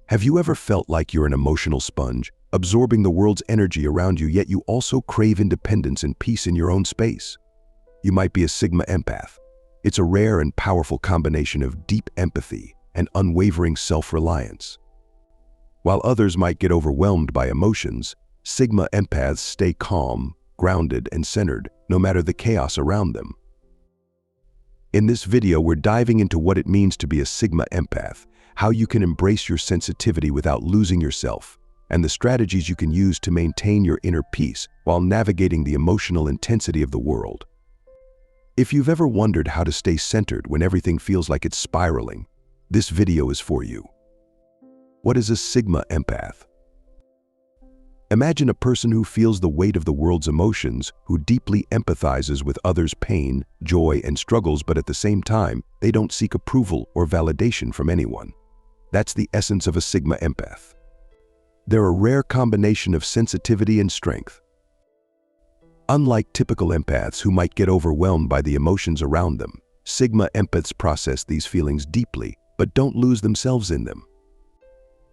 Have you ever felt like you're an emotional sponge, absorbing the world's energy around you, yet you also crave independence and peace in your own space? You might be a Sigma Empath. It's a rare and powerful combination of deep empathy and unwavering self-reliance. While others might get overwhelmed by emotions, Sigma Empaths stay calm, grounded, and centered, no matter the chaos around them. In this video, we're diving into what it means to be a Sigma Empath, how you can embrace your sensitivity without losing yourself, and the strategies you can use to maintain your inner peace while navigating the emotional intensity of the world. If you've ever wondered how to stay centered when everything feels like it's spiraling, this video is for you. What is a Sigma Empath? Imagine a person who feels the weight of the world's emotions, who deeply empathizes with others' pain, joy, and struggles, but at the same time, they don't seek approval or validation from anyone. That's the essence of a Sigma Empath. They're a rare combination of sensitivity and strength. Unlike typical empaths who might get overwhelmed by the emotions around them, Sigma Empaths process these feelings deeply, but don't lose themselves in them.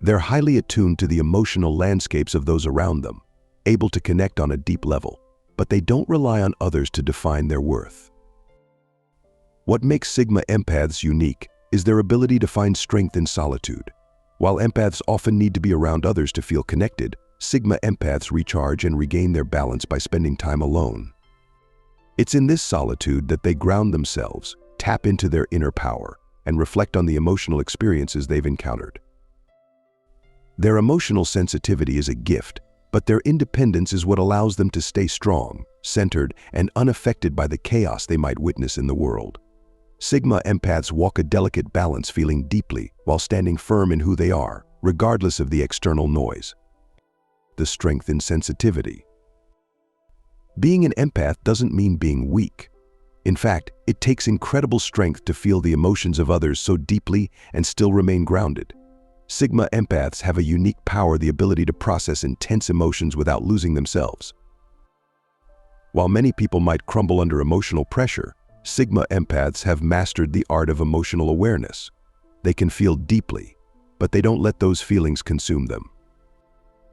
They're highly attuned to the emotional landscapes of those around them, able to connect on a deep level, but they don't rely on others to define their worth. What makes Sigma Empaths unique is their ability to find strength in solitude. While empaths often need to be around others to feel connected, Sigma Empaths recharge and regain their balance by spending time alone. It's in this solitude that they ground themselves, tap into their inner power, and reflect on the emotional experiences they've encountered. Their emotional sensitivity is a gift, but their independence is what allows them to stay strong, centered, and unaffected by the chaos they might witness in the world. Sigma Empaths walk a delicate balance, feeling deeply while standing firm in who they are, regardless of the external noise. The strength in sensitivity. Being an empath doesn't mean being weak. In fact, it takes incredible strength to feel the emotions of others so deeply and still remain grounded. Sigma Empaths have a unique power, the ability to process intense emotions without losing themselves. While many people might crumble under emotional pressure, Sigma Empaths have mastered the art of emotional awareness. They can feel deeply, but they don't let those feelings consume them.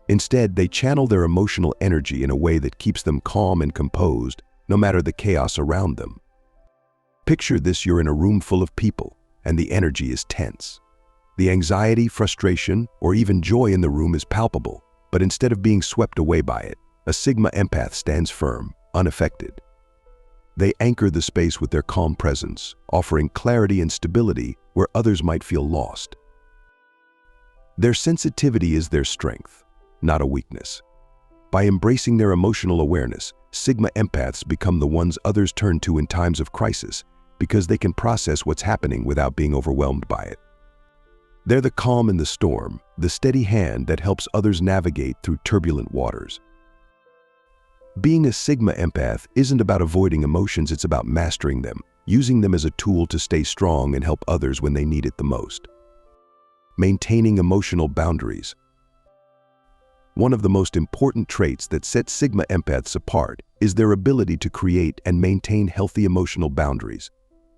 Instead, they channel their emotional energy in a way that keeps them calm and composed, no matter the chaos around them. Picture this: you're in a room full of people, and the energy is tense. The anxiety, frustration, or even joy in the room is palpable, but instead of being swept away by it, a Sigma Empath stands firm, unaffected. They anchor the space with their calm presence, offering clarity and stability where others might feel lost. Their sensitivity is their strength, not a weakness. By embracing their emotional awareness, Sigma Empaths become the ones others turn to in times of crisis because they can process what's happening without being overwhelmed by it. They're the calm in the storm, the steady hand that helps others navigate through turbulent waters. Being a Sigma Empath isn't about avoiding emotions, it's about mastering them, using them as a tool to stay strong and help others when they need it the most. Maintaining emotional boundaries. One of the most important traits that sets Sigma Empaths apart is their ability to create and maintain healthy emotional boundaries.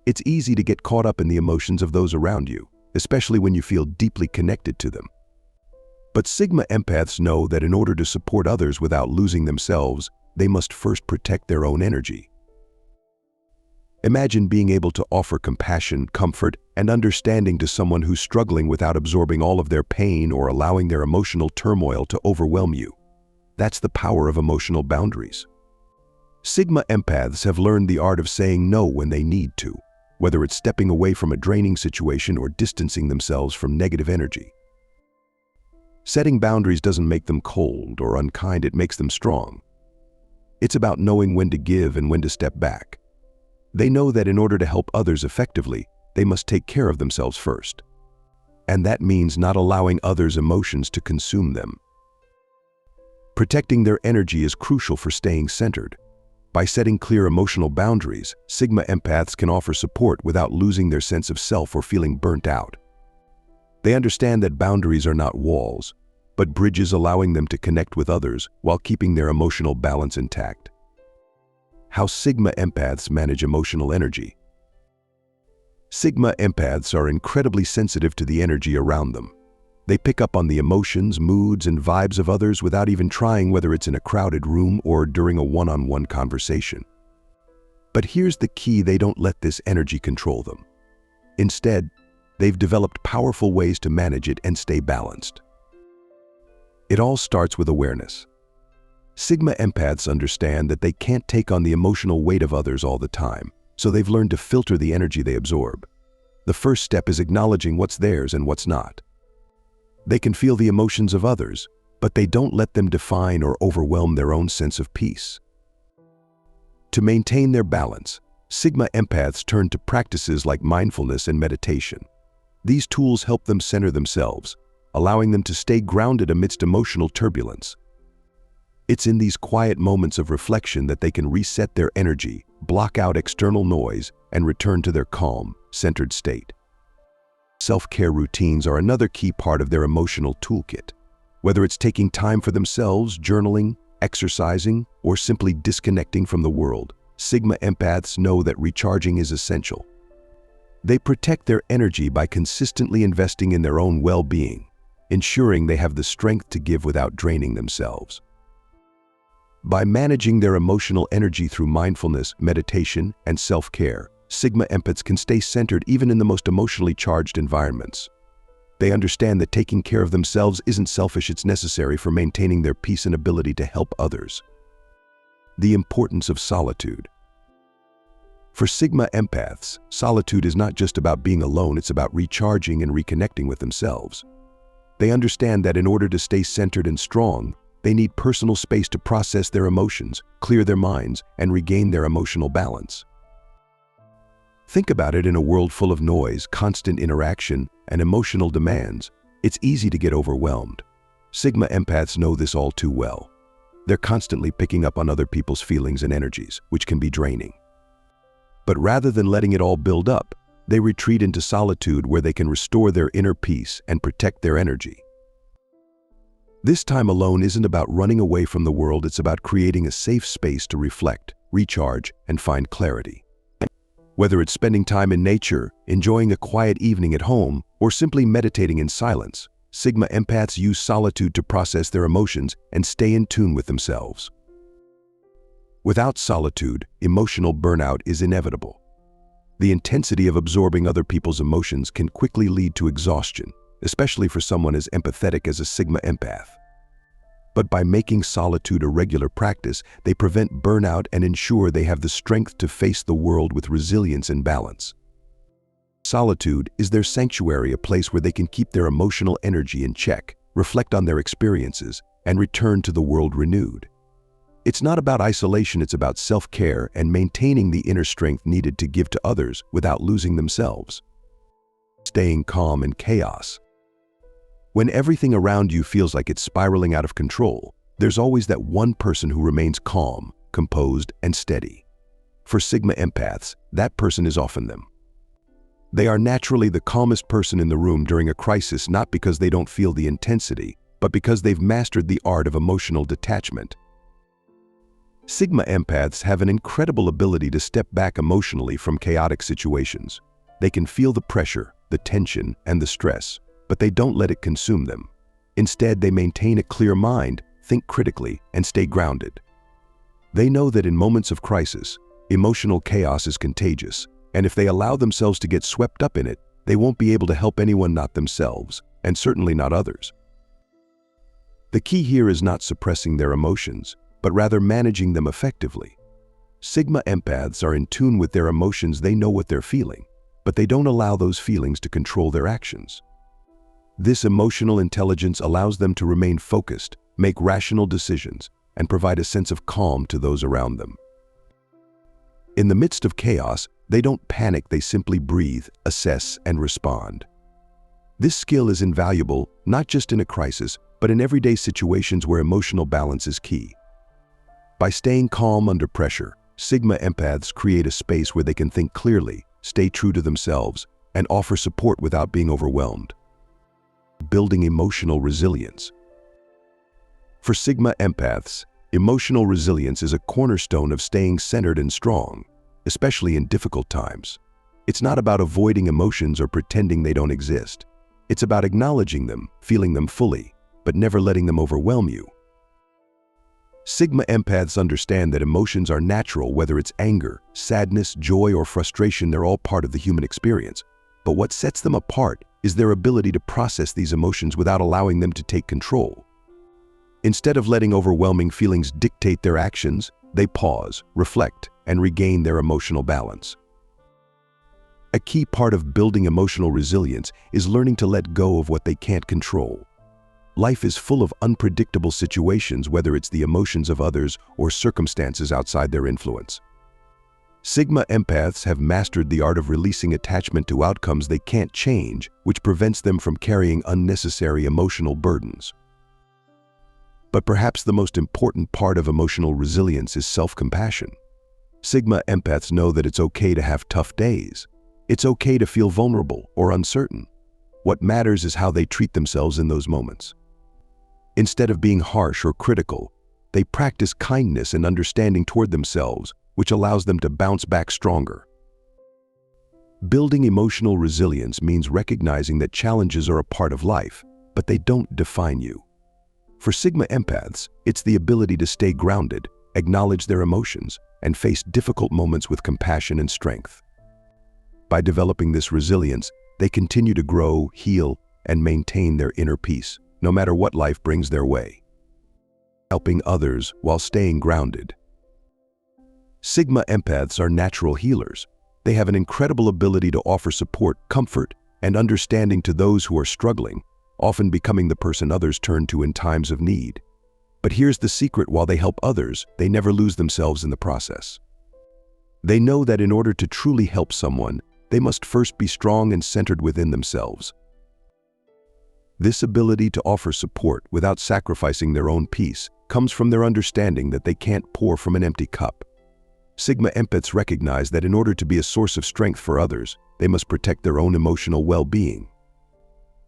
It's easy to get caught up in the emotions of those around you, especially when you feel deeply connected to them. But Sigma Empaths know that in order to support others without losing themselves, they must first protect their own energy. Imagine being able to offer compassion, comfort, and understanding to someone who's struggling without absorbing all of their pain or allowing their emotional turmoil to overwhelm you. That's the power of emotional boundaries. Sigma Empaths have learned the art of saying no when they need to, whether it's stepping away from a draining situation or distancing themselves from negative energy. Setting boundaries doesn't make them cold or unkind, it makes them strong. It's about knowing when to give and when to step back. They know that in order to help others effectively, they must take care of themselves first. And that means not allowing others' emotions to consume them. Protecting their energy is crucial for staying centered. By setting clear emotional boundaries, Sigma Empaths can offer support without losing their sense of self or feeling burnt out. They understand that boundaries are not walls, but bridges allowing them to connect with others while keeping their emotional balance intact. How Sigma Empaths manage emotional energy. Sigma Empaths are incredibly sensitive to the energy around them. They pick up on the emotions, moods, and vibes of others without even trying, whether it's in a crowded room or during a one-on-one conversation. But here's the key: they don't let this energy control them. Instead, they've developed powerful ways to manage it and stay balanced. It all starts with awareness. Sigma Empaths understand that they can't take on the emotional weight of others all the time, so they've learned to filter the energy they absorb. The first step is acknowledging what's theirs and what's not. They can feel the emotions of others, but they don't let them define or overwhelm their own sense of peace. To maintain their balance, Sigma Empaths turn to practices like mindfulness and meditation. These tools help them center themselves, allowing them to stay grounded amidst emotional turbulence. It's in these quiet moments of reflection that they can reset their energy, block out external noise, and return to their calm, centered state. Self-care routines are another key part of their emotional toolkit. Whether it's taking time for themselves, journaling, exercising, or simply disconnecting from the world, Sigma Empaths know that recharging is essential. They protect their energy by consistently investing in their own well-being, ensuring they have the strength to give without draining themselves. By managing their emotional energy through mindfulness, meditation, and self-care, Sigma Empaths can stay centered even in the most emotionally charged environments. They understand that taking care of themselves isn't selfish, it's necessary for maintaining their peace and ability to help others. The importance of solitude. For Sigma Empaths, solitude is not just about being alone, it's about recharging and reconnecting with themselves. They understand that in order to stay centered and strong, they need personal space to process their emotions, clear their minds, and regain their emotional balance. Think about it: in a world full of noise, constant interaction, and emotional demands, it's easy to get overwhelmed. Sigma Empaths know this all too well. They're constantly picking up on other people's feelings and energies, which can be draining. But rather than letting it all build up, they retreat into solitude where they can restore their inner peace and protect their energy. This time alone isn't about running away from the world, it's about creating a safe space to reflect, recharge, and find clarity. Whether it's spending time in nature, enjoying a quiet evening at home, or simply meditating in silence, Sigma Empaths use solitude to process their emotions and stay in tune with themselves. Without solitude, emotional burnout is inevitable. The intensity of absorbing other people's emotions can quickly lead to exhaustion, especially for someone as empathetic as a Sigma Empath. But by making solitude a regular practice, they prevent burnout and ensure they have the strength to face the world with resilience and balance. Solitude is their sanctuary, a place where they can keep their emotional energy in check, reflect on their experiences, and return to the world renewed. It's not about isolation, it's about self-care and maintaining the inner strength needed to give to others without losing themselves. Staying calm in chaos. When everything around you feels like it's spiraling out of control, there's always that one person who remains calm, composed, and steady. For Sigma Empaths, that person is often them. They are naturally the calmest person in the room during a crisis, not because they don't feel the intensity, but because they've mastered the art of emotional detachment. Sigma Empaths have an incredible ability to step back emotionally from chaotic situations. They can feel the pressure, the tension, and the stress, but they don't let it consume them. Instead, they maintain a clear mind, think critically, and stay grounded. They know that in moments of crisis, emotional chaos is contagious, and if they allow themselves to get swept up in it, they won't be able to help anyone, not themselves, and certainly not others. The key here is not suppressing their emotions, but rather managing them effectively. Sigma Empaths are in tune with their emotions. They know what they're feeling, but they don't allow those feelings to control their actions. This emotional intelligence allows them to remain focused, make rational decisions, and provide a sense of calm to those around them. In the midst of chaos, they don't panic, they simply breathe, assess, and respond. This skill is invaluable, not just in a crisis, but in everyday situations where emotional balance is key. By staying calm under pressure, Sigma Empaths create a space where they can think clearly, stay true to themselves, and offer support without being overwhelmed. Building emotional resilience. For Sigma Empaths, emotional resilience is a cornerstone of staying centered and strong, especially in difficult times. It's not about avoiding emotions or pretending they don't exist. It's about acknowledging them, feeling them fully, but never letting them overwhelm you. Sigma Empaths understand that emotions are natural, whether it's anger, sadness, joy, or frustration. They're all part of the human experience. But what sets them apart is their ability to process these emotions without allowing them to take control. Instead of letting overwhelming feelings dictate their actions, they pause, reflect, and regain their emotional balance. A key part of building emotional resilience is learning to let go of what they can't control. Life is full of unpredictable situations, whether it's the emotions of others or circumstances outside their influence. Sigma Empaths have mastered the art of releasing attachment to outcomes they can't change, which prevents them from carrying unnecessary emotional burdens. But perhaps the most important part of emotional resilience is self-compassion. Sigma Empaths know that it's okay to have tough days. It's okay to feel vulnerable or uncertain. What matters is how they treat themselves in those moments. Instead of being harsh or critical, they practice kindness and understanding toward themselves, which allows them to bounce back stronger. Building emotional resilience means recognizing that challenges are a part of life, but they don't define you. For Sigma Empaths, it's the ability to stay grounded, acknowledge their emotions, and face difficult moments with compassion and strength. By developing this resilience, they continue to grow, heal, and maintain their inner peace, no matter what life brings their way. Helping others while staying grounded. Sigma Empaths are natural healers. They have an incredible ability to offer support, comfort, and understanding to those who are struggling, often becoming the person others turn to in times of need. But here's the secret: while they help others, they never lose themselves in the process. They know that in order to truly help someone, they must first be strong and centered within themselves. This ability to offer support without sacrificing their own peace comes from their understanding that they can't pour from an empty cup. Sigma Empaths recognize that in order to be a source of strength for others, they must protect their own emotional well-being.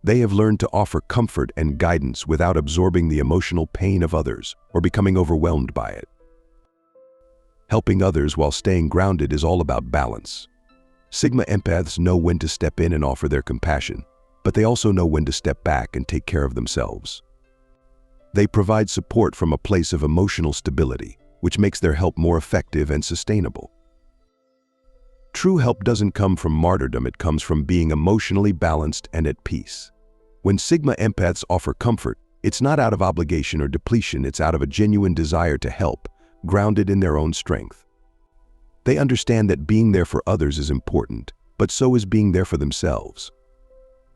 They have learned to offer comfort and guidance without absorbing the emotional pain of others or becoming overwhelmed by it. Helping others while staying grounded is all about balance. Sigma Empaths know when to step in and offer their compassion, but they also know when to step back and take care of themselves. They provide support from a place of emotional stability, which makes their help more effective and sustainable. True help doesn't come from martyrdom, it comes from being emotionally balanced and at peace. When Sigma Empaths offer comfort, it's not out of obligation or depletion, it's out of a genuine desire to help, grounded in their own strength. They understand that being there for others is important, but so is being there for themselves.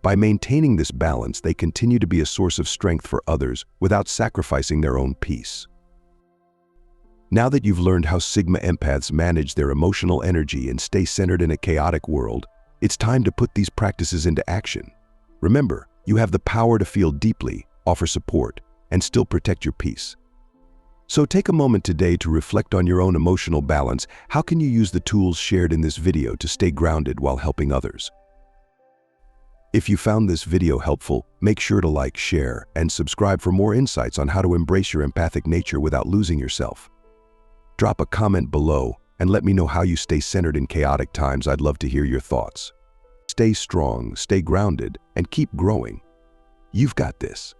By maintaining this balance, they continue to be a source of strength for others without sacrificing their own peace. Now that you've learned how Sigma Empaths manage their emotional energy and stay centered in a chaotic world, it's time to put these practices into action. Remember, you have the power to feel deeply, offer support, and still protect your peace. So take a moment today to reflect on your own emotional balance. How can you use the tools shared in this video to stay grounded while helping others? If you found this video helpful, make sure to like, share, and subscribe for more insights on how to embrace your empathic nature without losing yourself. Drop a comment below and let me know how you stay centered in chaotic times. I'd love to hear your thoughts. Stay strong, stay grounded, and keep growing. You've got this.